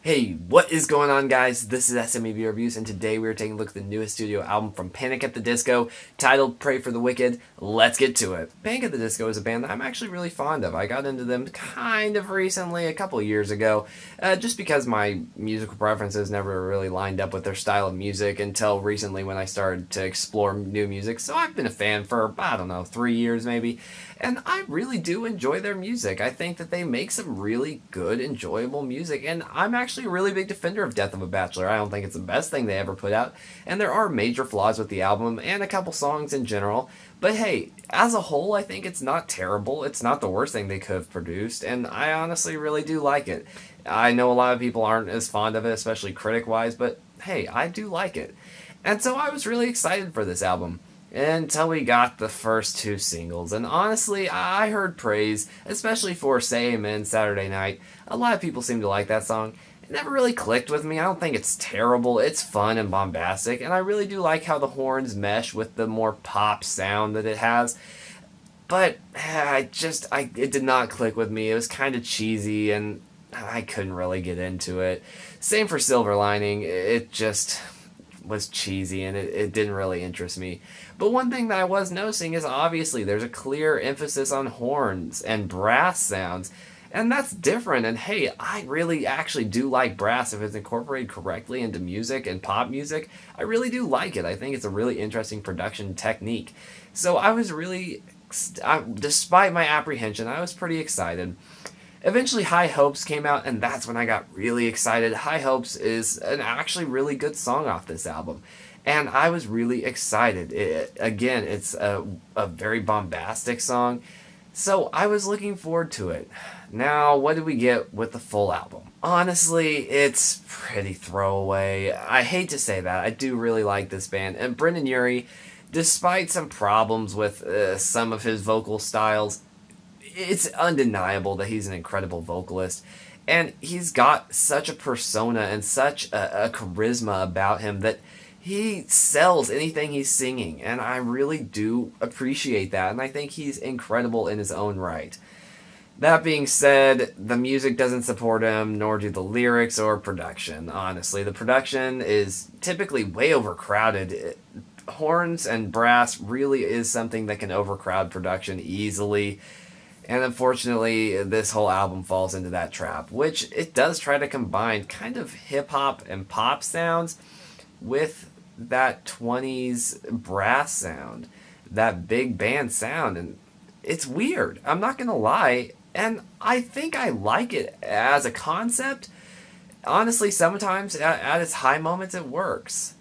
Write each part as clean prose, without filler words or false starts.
Hey, what is going on, guys? This is SMEB Reviews, and today we are taking a look at the newest studio album from Panic at the Disco, titled Pray for the Wicked. Let's get to it. Panic at the Disco is a band that I'm actually really fond of. I got into them kind of recently, a couple years ago, just because my musical preferences never really lined up with their style of music until recently when I started to explore new music. So I've been a fan for, I don't know, 3 years maybe, and I really do enjoy their music. I think that they make some really good, enjoyable music, and I'm actually a really big defender of Death of a Bachelor. I don't think it's the best thing they ever put out, and there are major flaws with the album and a couple songs in general. But hey, as a whole, I think it's not terrible. It's not the worst thing they could have produced, and I honestly really do like it. I know a lot of people aren't as fond of it, especially critic-wise, but hey, I do like it. And so I was really excited for this album until we got the first two singles. And honestly, I heard praise, especially for Say Amen Saturday Night. A lot of people seem to like that song. It never really clicked with me. I don't think it's terrible. It's fun and bombastic, and I really do like how the horns mesh with the more pop sound that it has. But it did not click with me. It was kind of cheesy, and I couldn't really get into it. Same for Silver Lining. It just was cheesy, and it didn't really interest me. But one thing that I was noticing is obviously there's a clear emphasis on horns and brass sounds, and that's different. And hey, I really actually do like brass if it's incorporated correctly into music and pop music. I really do like it. I think it's a really interesting production technique. So I was really, despite my apprehension, I was pretty excited. Eventually, High Hopes came out, and that's when I got really excited. High Hopes is an actually really good song off this album, and I was really excited. Again, it's a very bombastic song, so I was looking forward to it. Now, what did we get with the full album? Honestly, it's pretty throwaway. I hate to say that. I do really like this band, and Brendan Urie, despite some problems with some of his vocal styles, it's undeniable that he's an incredible vocalist, and he's got such a persona and such a charisma about him that he sells anything he's singing, and I really do appreciate that, and I think he's incredible in his own right. That being said, the music doesn't support him, nor do the lyrics or production. Honestly, the production is typically way overcrowded. Horns and brass really is something that can overcrowd production easily. And unfortunately, this whole album falls into that trap, which it does try to combine kind of hip-hop and pop sounds with that 20s brass sound, that big band sound, and it's weird. I'm not going to lie, and I think I like it as a concept. Honestly, sometimes at its high moments it works,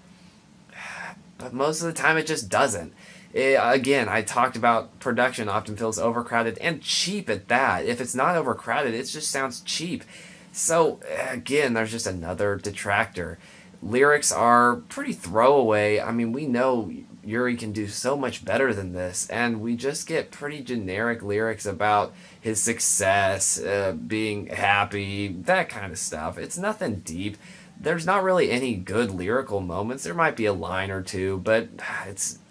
but most of the time it just doesn't. Again, I talked about production often feels overcrowded and cheap at that. If it's not overcrowded, it just sounds cheap. So, again, there's just another detractor. Lyrics are pretty throwaway. I mean, we know Urie can do so much better than this, and we just get pretty generic lyrics about his success, being happy, that kind of stuff. It's nothing deep. There's not really any good lyrical moments. There might be a line or two, but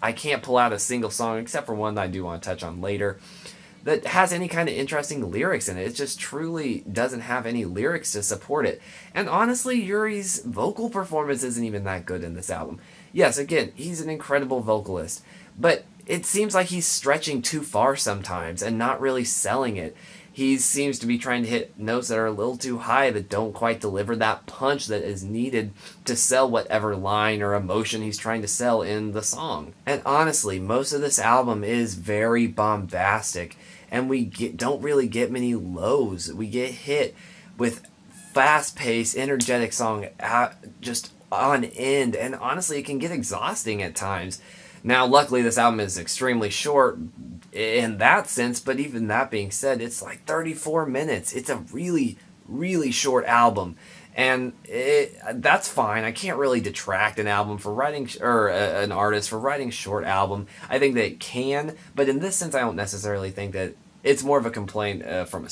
I can't pull out a single song, except for one that I do want to touch on later, that has any kind of interesting lyrics in it. It just truly doesn't have any lyrics to support it. And honestly, Urie's vocal performance isn't even that good in this album. Yes, again, he's an incredible vocalist, but it seems like he's stretching too far sometimes and not really selling it. He seems to be trying to hit notes that are a little too high that don't quite deliver that punch that is needed to sell whatever line or emotion he's trying to sell in the song. And honestly, most of this album is very bombastic, and don't really get many lows. We get hit with fast-paced, energetic song just on end, and honestly, it can get exhausting at times. Now, luckily, this album is extremely short in that sense, but even that being said, it's like 34 minutes. It's a really, really short album, and that's fine. I can't really detract an album for writing, or an artist for writing a short album. I think that it can, but in this sense, I don't necessarily think that. It's more of a complaint from the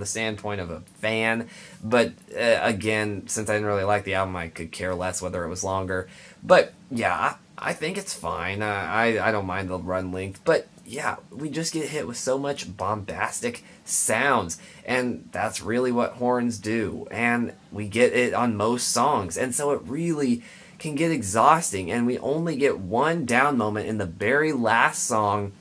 standpoint of a fan, but again, since I didn't really like the album, I could care less whether it was longer. But yeah, I think it's fine. I don't mind the run length, but yeah, we just get hit with so much bombastic sounds, and that's really what horns do, and we get it on most songs, and so it really can get exhausting, and we only get one down moment in the very last song,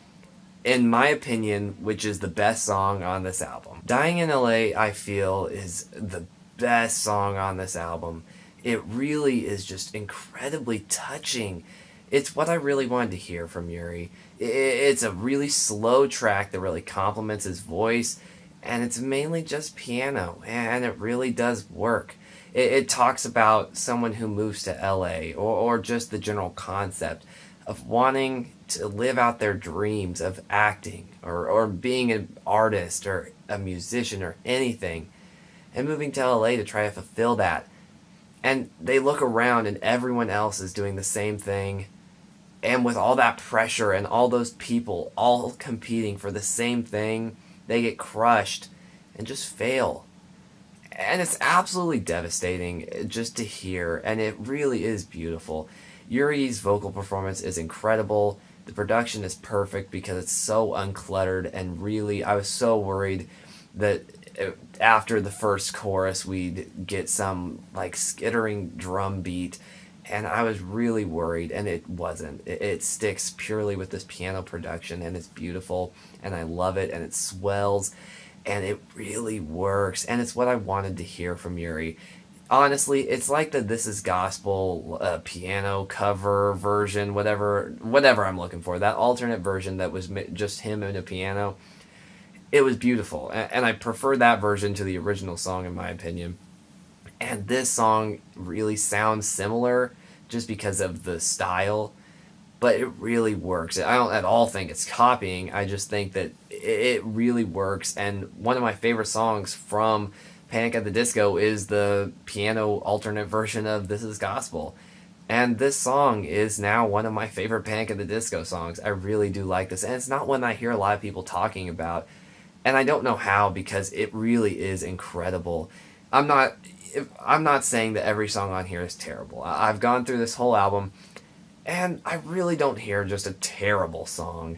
in my opinion, which is the best song on this album. Dying in LA, I feel, is the best song on this album. It really is just incredibly touching. It's what I really wanted to hear from Yuri. It's a really slow track that really complements his voice, and it's mainly just piano, and it really does work. It talks about someone who moves to LA, or just the general concept of wanting to live out their dreams of acting, or being an artist, or a musician, or anything, and moving to LA to try to fulfill that. And they look around and everyone else is doing the same thing. And with all that pressure and all those people all competing for the same thing, they get crushed and just fail. And it's absolutely devastating just to hear, and it really is beautiful. Yuri's vocal performance is incredible. The production is perfect because it's so uncluttered, and really, I was so worried that after the first chorus we'd get some like skittering drum beat, and I was really worried, and it wasn't. It sticks purely with this piano production, and it's beautiful, and I love it, and it swells, and it really works, and it's what I wanted to hear from Yuri. Honestly, it's like the This Is Gospel piano cover version, whatever I'm looking for. That alternate version that was just him and a piano. It was beautiful, and I prefer that version to the original song, in my opinion. And this song really sounds similar just because of the style, but it really works. I don't at all think it's copying. I just think that it really works, and one of my favorite songs from Panic at the Disco is the piano alternate version of This Is Gospel. And this song is now one of my favorite Panic at the Disco songs. I really do like this, and it's not one I hear a lot of people talking about. And I don't know how, because it really is incredible. I'm not saying that every song on here is terrible. I've gone through this whole album, and I really don't hear just a terrible song.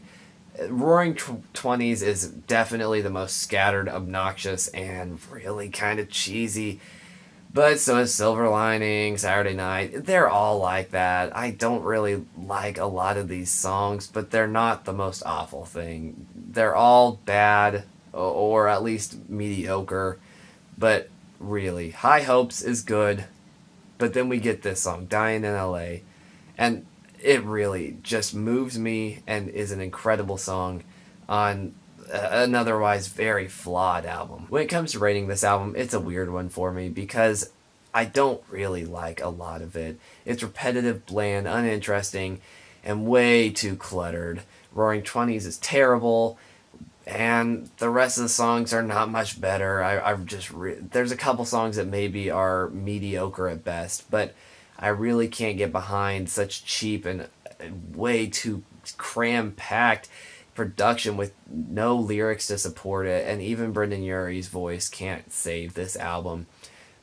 Roaring Twenties is definitely the most scattered, obnoxious, and really kind of cheesy. But so is Silver Lining, Saturday Night. They're all like that. I don't really like a lot of these songs, but they're not the most awful thing. They're all bad, or at least mediocre. But really, High Hopes is good. But then we get this song, Dying in LA. And it really just moves me and is an incredible song on an otherwise very flawed album. When it comes to rating this album, it's a weird one for me because I don't really like a lot of it. It's repetitive, bland, uninteresting, and way too cluttered. Roaring Twenties is terrible, and the rest of the songs are not much better. There's a couple songs that maybe are mediocre at best, but I really can't get behind such cheap and way too cram-packed production with no lyrics to support it, and even Brendan Urie's voice can't save this album.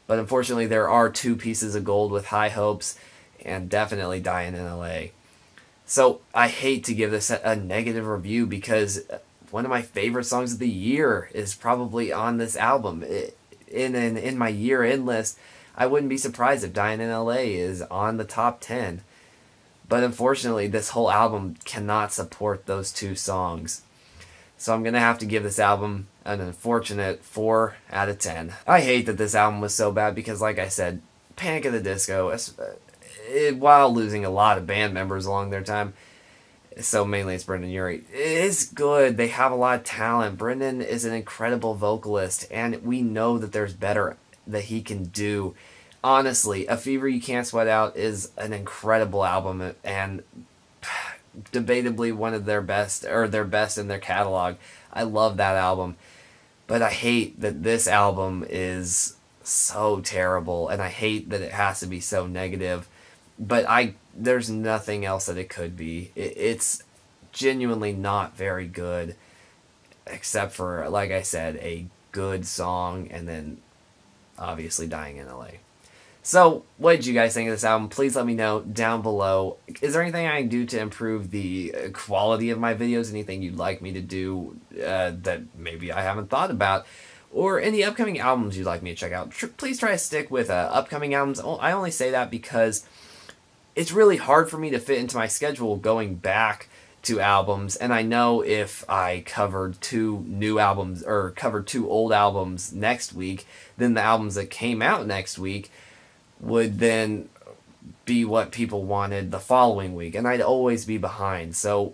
But unfortunately, there are two pieces of gold with High Hopes and definitely Dying in LA. So I hate to give this a negative review because one of my favorite songs of the year is probably on this album. In my year-end list, I wouldn't be surprised if Dying in LA is on the top 10. But unfortunately, this whole album cannot support those two songs. So I'm going to have to give this album an unfortunate 4 out of 10. I hate that this album was so bad because, like I said, Panic at the Disco, while losing a lot of band members along their time, so mainly it's Brendan Urie, it is good. They have a lot of talent. Brendan is an incredible vocalist, and we know that there's better that he can do. Honestly, A Fever You Can't Sweat Out is an incredible album, and debatably one of their best in their catalog. I love that album, but I hate that this album is so terrible, and I hate that it has to be so negative, but there's nothing else that it could be. It's genuinely not very good, except for, like I said, a good song, and then obviously Dying in LA. So, what did you guys think of this album? Please let me know down below. Is there anything I can do to improve the quality of my videos? Anything you'd like me to do that maybe I haven't thought about? Or any upcoming albums you'd like me to check out? Please try to stick with upcoming albums. I only say that because it's really hard for me to fit into my schedule going back to albums, and I know if I covered 2 new albums or covered 2 old albums next week, then the albums that came out next week would then be what people wanted the following week, and I'd always be behind. So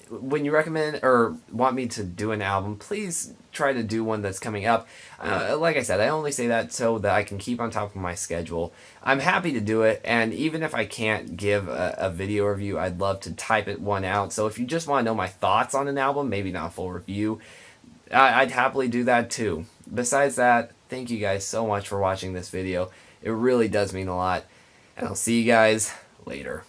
when you recommend or want me to do an album, please try to do one that's coming up. Like I said, I only say that so that I can keep on top of my schedule. I'm happy to do it, and even if I can't give a video review, I'd love to type one out. So if you just want to know my thoughts on an album, maybe not a full review, I'd happily do that too. Besides that, thank you guys so much for watching this video. It really does mean a lot, and I'll see you guys later.